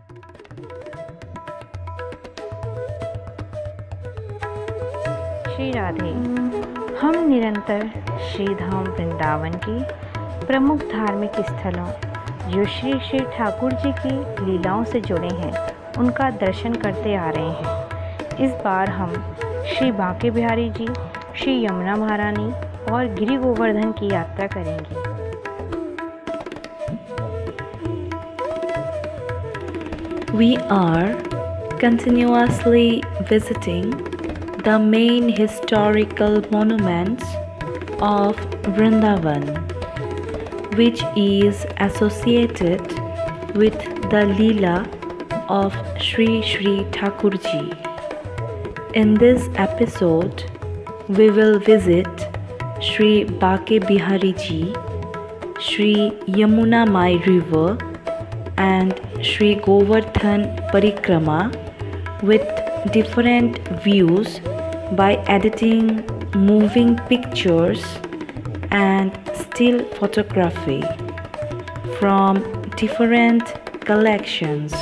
श्री राधे। हम निरंतर श्री धाम वृंदावन के प्रमुख धार्मिक स्थलों जो श्री श्री ठाकुर जी की लीलाओं से जुड़े हैं उनका दर्शन करते आ रहे हैं। इस बार हम श्री बांके बिहारी जी, श्री यमुना महारानी और गिरि गोवर्धन की यात्रा करेंगे। We are continuously visiting the main historical monuments of Vrindavan, which is associated with the Leela of Sri Sri Thakurji. In this episode, we will visit Sri Bake Bihari Ji, Sri Yamuna Mai River, and Sri Govardhan Parikrama with different views by editing moving pictures and still photography from different collections.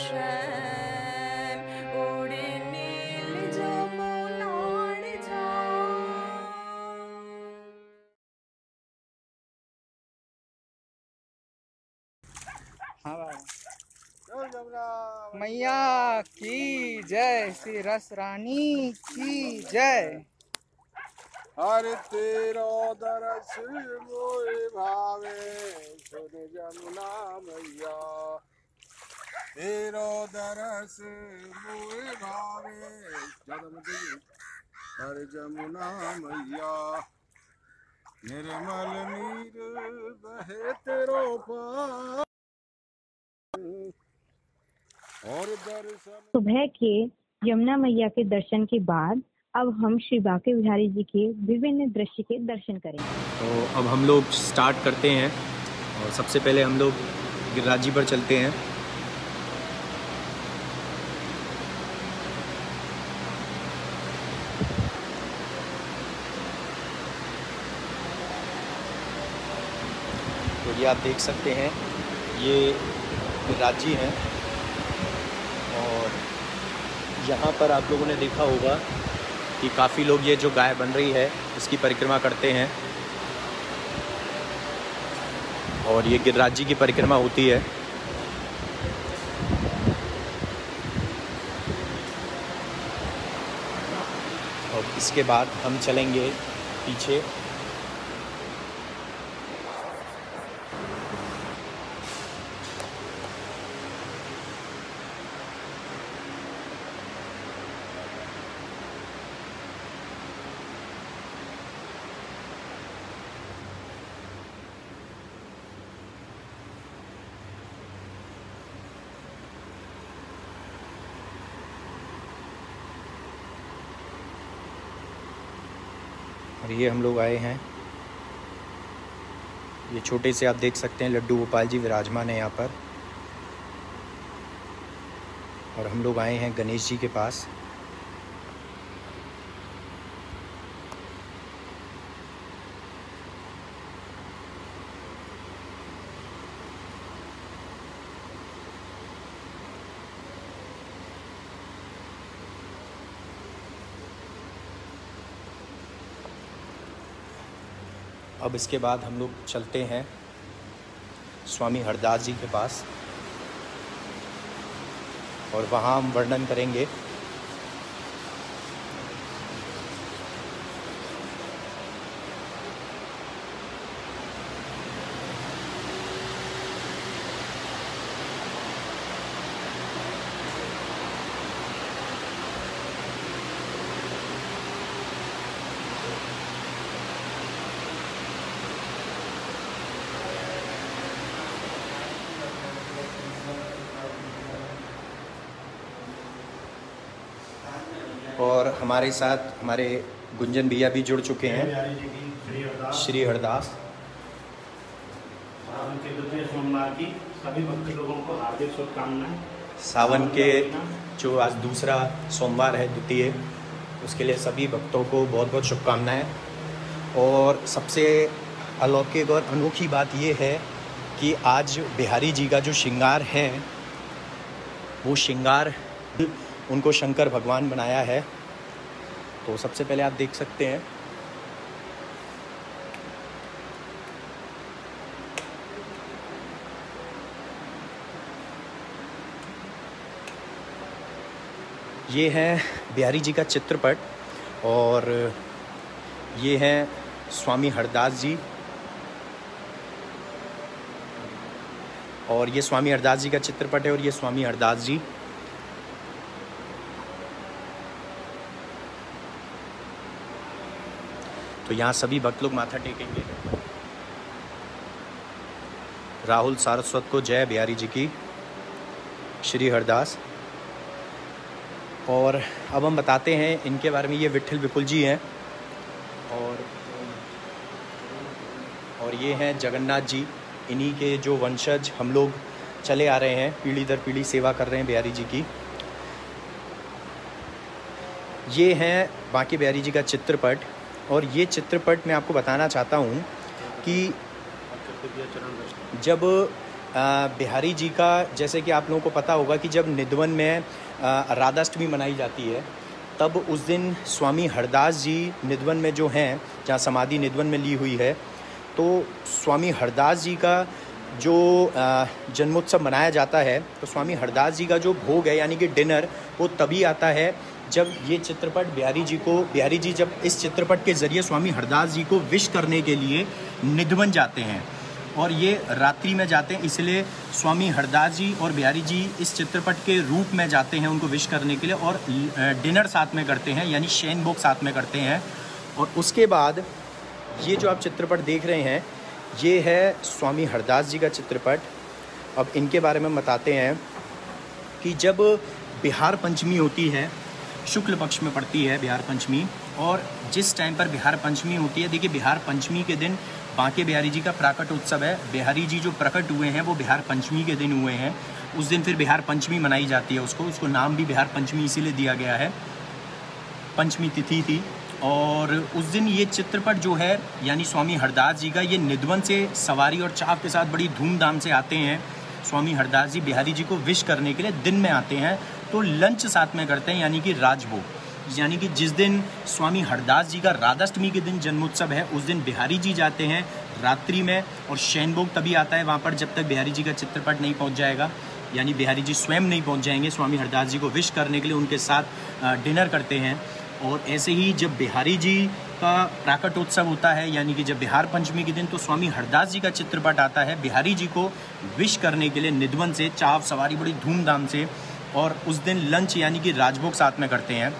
শ্যাম ওরে নীল যমুনার ঝাম। हाँ भाई। मैया की जय, श्री रस रानी की जय। हर तेरो दरस मोए भावे सुन जमुना मैया, तेरो दरस मोए भावे हर जमुना मैया, निर्मल नीर बहे तेरो पार और दर्शन। सुबह के यमुना मैया के दर्शन के बाद अब हम श्री बांके बिहारी जी के विभिन्न दृश्य के दर्शन करेंगे। तो अब हम लोग स्टार्ट करते हैं और सबसे पहले हम लोग गिरिराज जी पर चलते हैं। तो ये आप देख सकते हैं, ये गिरिराज जी हैं और यहाँ पर आप लोगों ने देखा होगा कि काफ़ी लोग ये जो गाय बन रही है इसकी परिक्रमा करते हैं और ये गिरिराज जी की परिक्रमा होती है। और इसके बाद हम चलेंगे पीछे। और ये हम लोग आए हैं, ये छोटे से आप देख सकते हैं लड्डू गोपाल जी विराजमान है यहाँ पर। और हम लोग आए हैं गणेश जी के पास। अब इसके बाद हम लोग चलते हैं स्वामी हरदास जी के पास और वहाँ हम वर्णन करेंगे और हमारे साथ हमारे गुंजन भैया भी जुड़ चुके हैं, श्री हरदास। सावन के द्वितीय सोमवार की सभी भक्त लोगों को हार्दिक शुभकामनाएं। सावन के जो आज दूसरा सोमवार है द्वितीय, उसके लिए सभी भक्तों को बहुत बहुत शुभकामनाएं। और सबसे अलौकिक और अनोखी बात ये है कि आज बिहारी जी का जो श्रृंगार है वो श्रृंगार उनको शंकर भगवान बनाया है। तो सबसे पहले आप देख सकते हैं ये है बिहारी जी का चित्रपट और ये है स्वामी हरदास जी। और ये स्वामी हरदास जी का चित्रपट है और ये स्वामी हरदास जी। तो यहाँ सभी भक्त लोग माथा टेकेंगे। राहुल सारस्वत को जय बिहारी जी की, श्री हरदास। और अब हम बताते हैं इनके बारे में। ये विट्ठल विपुल जी हैं और ये हैं जगन्नाथ जी। इन्हीं के जो वंशज हम लोग चले आ रहे हैं, पीढ़ी दर पीढ़ी सेवा कर रहे हैं बिहारी जी की। ये हैं बांके बिहारी जी का चित्रपट। और ये चित्रपट मैं आपको बताना चाहता हूँ कि जब बिहारी जी का, जैसे कि आप लोगों को पता होगा कि जब निधवन में राधाष्टमी मनाई जाती है, तब उस दिन स्वामी हरदास जी निधवन में जो हैं, जहाँ समाधि निधवन में ली हुई है, तो स्वामी हरदास जी का जो जन्मोत्सव मनाया जाता है, तो स्वामी हरदास जी का जो भोग है यानी कि डिनर, वो तभी आता है जब ये चित्रपट बिहारी जी जब इस चित्रपट के ज़रिए स्वामी हरदास जी को विश करने के लिए निधवन जाते हैं, और ये रात्रि में जाते हैं। इसलिए स्वामी हरदास जी और बिहारी जी इस चित्रपट के रूप में जाते हैं उनको विश करने के लिए, और डिनर साथ में करते हैं, यानी शयन भोग साथ में करते हैं। और उसके बाद ये जो आप चित्रपट देख रहे हैं, ये है स्वामी हरदास जी का चित्रपट। अब इनके बारे में बताते हैं कि जब बिहार पंचमी होती है, शुक्ल पक्ष में पड़ती है बिहार पंचमी, और जिस टाइम पर बिहार पंचमी होती है, देखिए बिहार पंचमी के दिन बांके बिहारी जी का प्राकट उत्सव है। बिहारी जी जो प्रकट हुए हैं वो बिहार पंचमी के दिन हुए हैं। उस दिन फिर बिहार पंचमी मनाई जाती है, उसको नाम भी बिहार पंचमी इसीलिए दिया गया है, पंचमी तिथि थी। और उस दिन ये चित्रपट जो है यानी स्वामी हरदास जी का, ये निधवन से सवारी और चाव के साथ बड़ी धूमधाम से आते हैं। स्वामी हरदास जी बिहारी जी को विश करने के लिए दिन में आते हैं, तो लंच साथ में करते हैं, यानी कि राजभोग। यानी कि जिस दिन स्वामी हरदास जी का राधाष्टमी के दिन जन्मोत्सव है, उस दिन बिहारी जी जाते हैं रात्रि में, और शयन भोग तभी आता है वहाँ पर जब तक बिहारी जी का चित्रपट नहीं पहुँच जाएगा, यानी बिहारी जी स्वयं नहीं पहुँच जाएंगे। स्वामी हरदास जी को विश करने के लिए उनके साथ डिनर करते हैं। और ऐसे ही जब बिहारी जी का प्राकटोत्सव होता है, यानी कि जब बिहार पंचमी के दिन, तो स्वामी हरदास जी का चित्रपट आता है बिहारी जी को विश करने के लिए निधवन से, चाव सवारी बड़ी धूमधाम से, और उस दिन लंच यानी कि राजभोग साथ में करते हैं।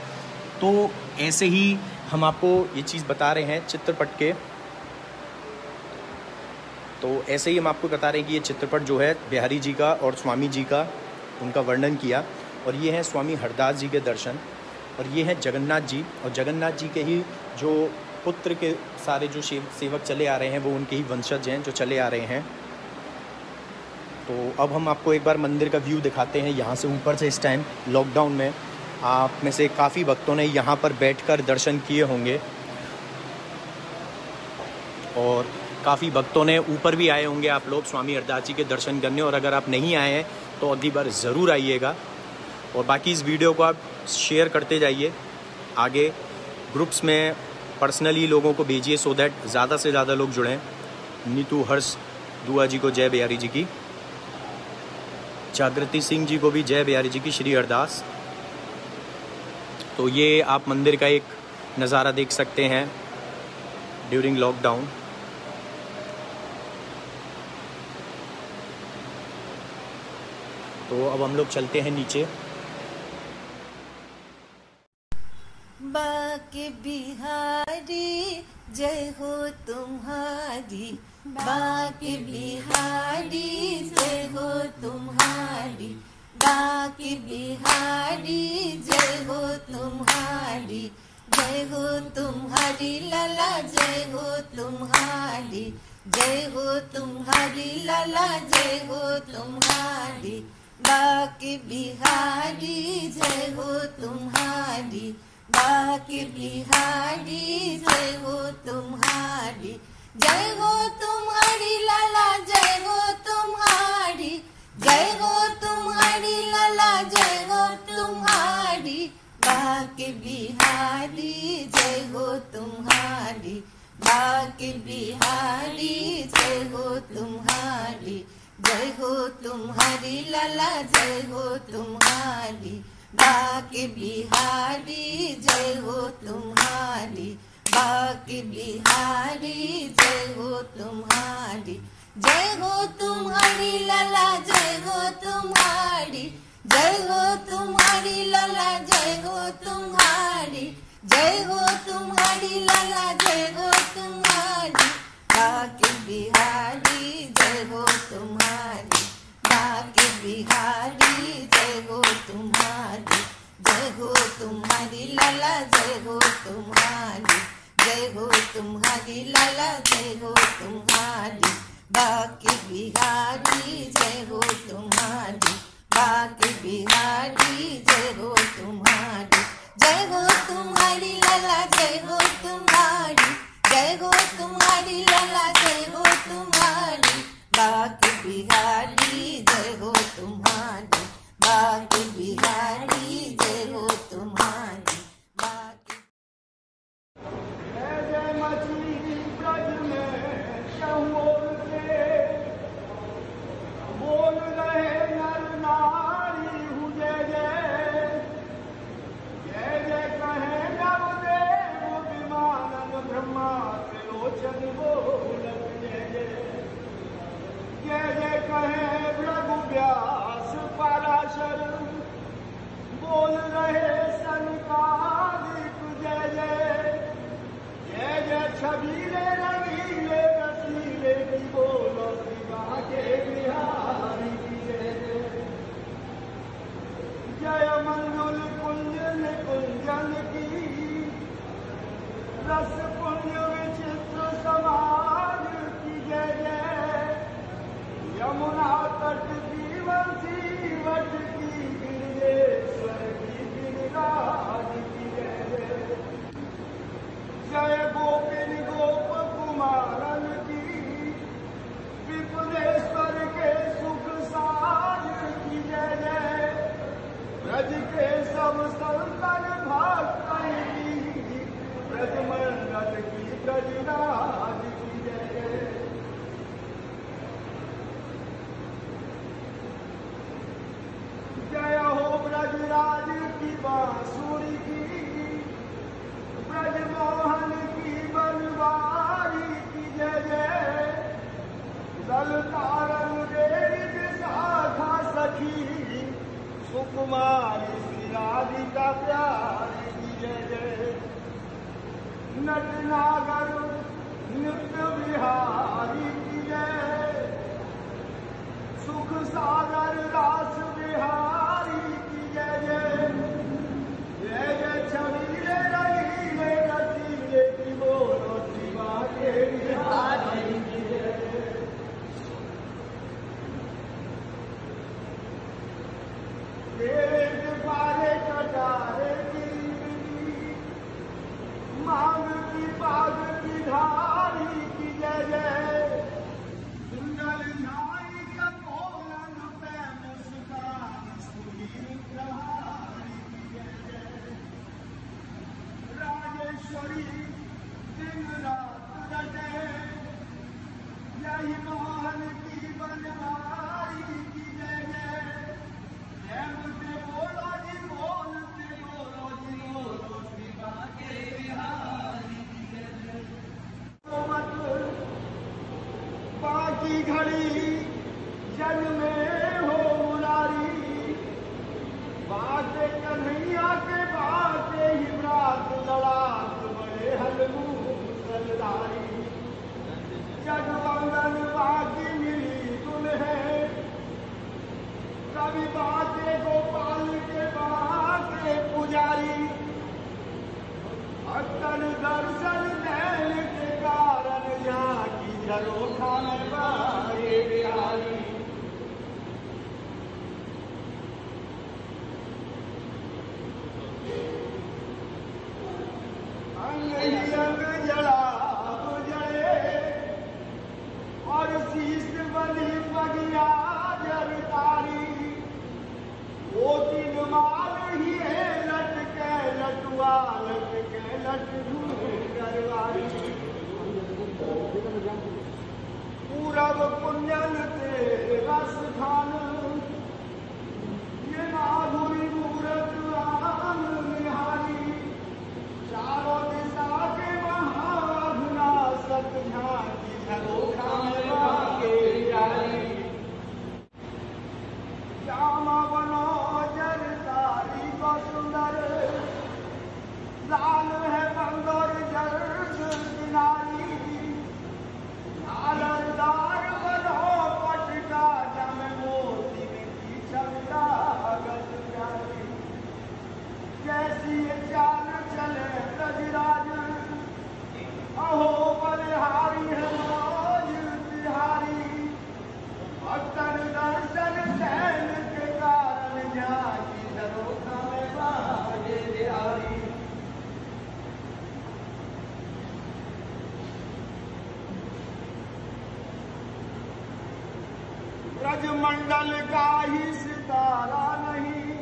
तो ऐसे ही हम आपको ये चीज़ बता रहे हैं चित्रपट के, तो ऐसे ही हम आपको बता रहे हैं कि ये चित्रपट जो है बिहारी जी का और स्वामी जी का, उनका वर्णन किया। और ये हैं स्वामी हरदास जी के दर्शन, और ये हैं जगन्नाथ जी, और जगन्नाथ जी के ही जो पुत्र के सारे जो सेवक चले आ रहे हैं, वो उनके ही वंशज हैं जो चले आ रहे हैं। तो अब हम आपको एक बार मंदिर का व्यू दिखाते हैं यहाँ से ऊपर से। इस टाइम लॉकडाउन में आप में से काफ़ी भक्तों ने यहाँ पर बैठकर दर्शन किए होंगे, और काफ़ी भक्तों ने ऊपर भी आए होंगे आप लोग स्वामी हरदास जी के दर्शन करने। और अगर आप नहीं आए हैं तो अगली बार ज़रूर आइएगा, और बाकी इस वीडियो को आप शेयर करते जाइए आगे, ग्रुप्स में पर्सनली लोगों को भेजिए, सो दैट ज़्यादा से ज़्यादा लोग जुड़ें। नीतू हर्ष दुआ जी को जय बिहारी जी की, जागृति सिंह जी को भी जय बिहारी जी की, श्री हरदास। तो ये आप मंदिर का एक नज़ारा देख सकते हैं ड्यूरिंग लॉकडाउन। तो अब हम लोग चलते हैं नीचे। बाके बिहारी जय हो तुम्हारी, बाके बिहारी जय हो तुम्हारी, बाके बिहारी जय हो तुम्हारी, जय हो तुम्हारी लाला, जय हो तुम्हारी, जय हो तुम्हारी लाला, जय हो तुम्हारी, बाके बिहारी जय हो तुम्हारी, बाके बिहारी जय हो तुम्हारी, जय हो तुम्हारी लाला, जय हो तुम्हारी, जय हो तुम्हारी लाला, जय हो तुम्हारी, बाके बिहारी जय हो तुम्हारी, बाके बिहारी जय हो तुम्हारी, जय हो तुम्हारी लाला, जय हो तुम्हारी, बाके बिहारी जय हो तुम्हारी, बाके बिहारी जय हो तुम्हारी, जय हो तुम्हारी लाला, जय हो तुम्हारी, जय हो तुम्हारी लाला, जय हो तुम्हारी, जय हो तुम्हारी लाला, जय हो तुम्हारी, बाके बिहारी जय हो तुम्हारी, बाके बिहारी जय हो तुम्हारी, जय हो तुम्हारी लाला, जय हो तुम्हारी, जय हो तुम्हारी लाला, जय हो तुम्हारी, बाके बिहारी जय हो तुम्हारी, बाके बिहारी जय हो तुम्हारी, जय हो तुम्हारी लाला, जय हो तुम्हारी, जय हो तुम्हारी लाला, जय हो तुम्हारी, बाके बिहारी पराशर बोल रहे संकालिक जय जय जय जय छबीले रंगीले रसीले की बोलो शिवा के बिहारी की जय जय मंजुल कुंजन कुंजन की रस पुण्य विचित्र समाज की जय जय यमुना तट जीवन सीवट की गिरिजेश्वर की गिरिराज की जय जय गोपिन गोप कुमारन की विपुलेश्वर के सुख साज की जय जय ब्रज के सब संतन भक्तन की ब्रजमंडल की ब्रजराज की जय जय हो ब्रजराज की बांसुरी की ब्रजमोहन की बनवारी की जय जय ललतारन देवी विशाखा सखी सुकुमारी श्री राधिका प्यारी की जय जय नट नागर नित्य विहारी की जय सुख सागर रास बिहारी की जय जय जय जय छबीले रंगीले रसीले की बोलो शिवा के बिहारी की जय पेट पारे कटारे की मांग की पाग की धारी की जय जय सुंदर नाई का कोलन पे मुस्कान सुधीर प्रहारी की जय जय राजेश्वरी दिन रात रटे यही मोहन की बनवारी की जय जय जय मुझे बोलो जी बोलते बोलो जी बोलो शिवा के बिहारी की जय बाकी घड़ी जन में हो मुरारी बाते कन्हैया के बाते ही रात लड़ात बड़े हलमू सरदारी जगवंदन बाकी मिली तुम्हें कभी बाते गोपाल के बाते पुजारी अक्कल दर्शन देने के कारण यहाँ की झरोखा में बारे बिहारी अंग ही अंग जड़ा जड़े और शीश बनी बगिया जरतारी वो तीन माल ही है लटके लटुआ लटके लटू करवारी पूरब पुण्यन तेरा स्थान ये माधुरी मूरत आन निहारी चारों दिशा के महाघनाशक झांकी झरोखा में बाके जारी श्यामा बनो जरदारी को सुंदर लाल है बंदर जर्द किनारी लालदार बनो पटका जम मोती की छविता गत जारी कैसी चाल चले ब्रजराज अहो बलिहारी है मौज बिहारी भक्तन दर्शन सैन के कारण जाकी झरोखा में बाजे बिहारी ब्रजमंडल का ही सितारा नहीं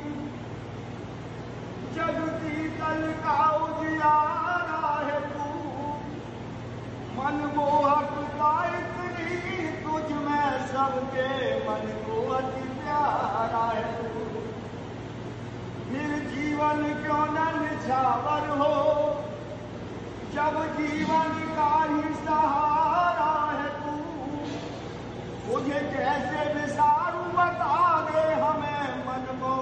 जगती तल का उजियारा है तू मनमोहक का इतनी तुझ में सबके मन को अति प्यारा है तू फिर जीवन क्यों न निछावर हो जब जीवन का ही सहारा है तू मुझे कैसे विसारू बता दे हमें मन को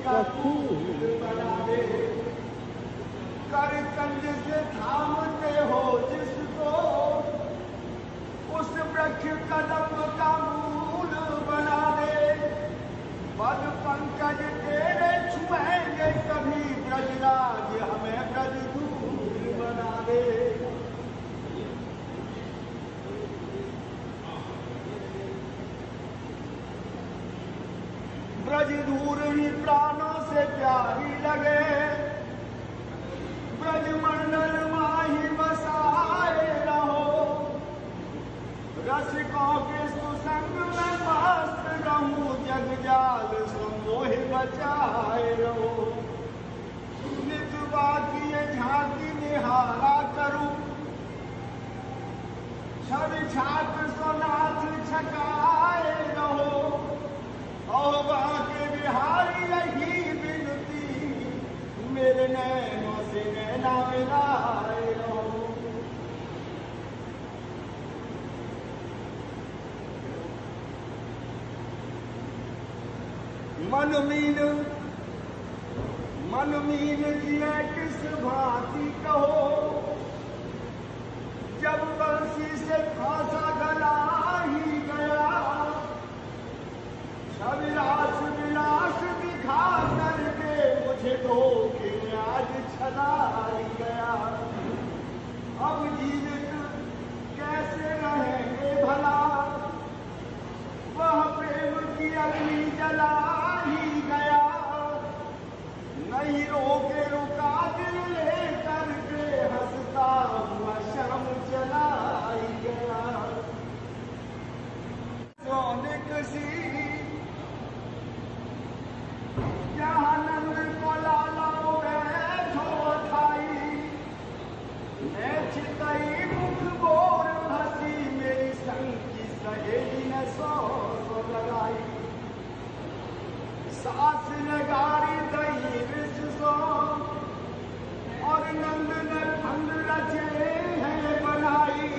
का फूल बना दे। कर कंज से थामते हो जिसको, उस वृक्ष कदम का मूल बना दे। पद पंकज तेरे छुएंगे कभी ब्रजराज, हमें ब्रज दूर बना दे। ब्रज दूर ही प्राणों से प्यारी लगे, ब्रज मंडल माही बसाए रहो। रसिकों के सुसंग में मस्त रहूं, जग जाल सो मोहि बचाए रहो। नित बाकी झांकी निहारा करूं, छड़ छात सो नाथ छकाए रहो। और बाके बिहारी यही विनती, मेरे नैनों से नैना मिलाए रहो। मन मीन जिए किस भांति कहो, जब बंसी से फांसा गला ही गया। अविनाश विनाश दिखा करके मुझे धोखे आज छला गया। अब जीवित कैसे रहेंगे भला, वह प्रेम की अग्नि जला ही गया। नहीं रोके रुका दिल ले करके, हंसता हुआ शाम चला ही गया। सोनिक सी जहाँ नंद को लालाओ बैठो खाई, मैं चितई मुख बोर हंसी, मेरी संग की सहेली ने सौ लगाई। सास ने गाड़ी दई रिस सो, और नंद ने फंद रचे हैं बनाई।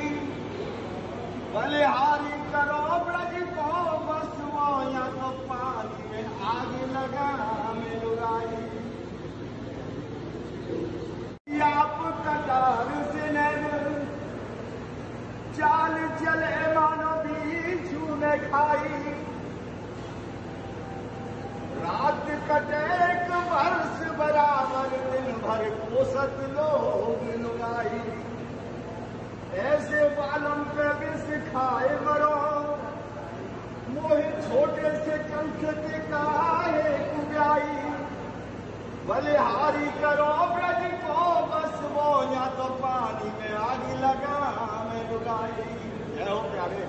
बलिहारी करो ब्रज को बसवो, या तो पानी में आग लगा में लुगाई। आप कतार से नैन चाल चले मानो बिच्छू ने खाई। रात कटे एक वर्ष बराबर, दिन भर कोसत लोग लुगाई। ऐसे बालम पे विष खाए मरो, मोहि छोटे से कंठ के काहे कुब्याई। बलिहारी करो ब्रज को बसवो, या तो पानी में आग लगा में लुगाई। जय हो प्यारे।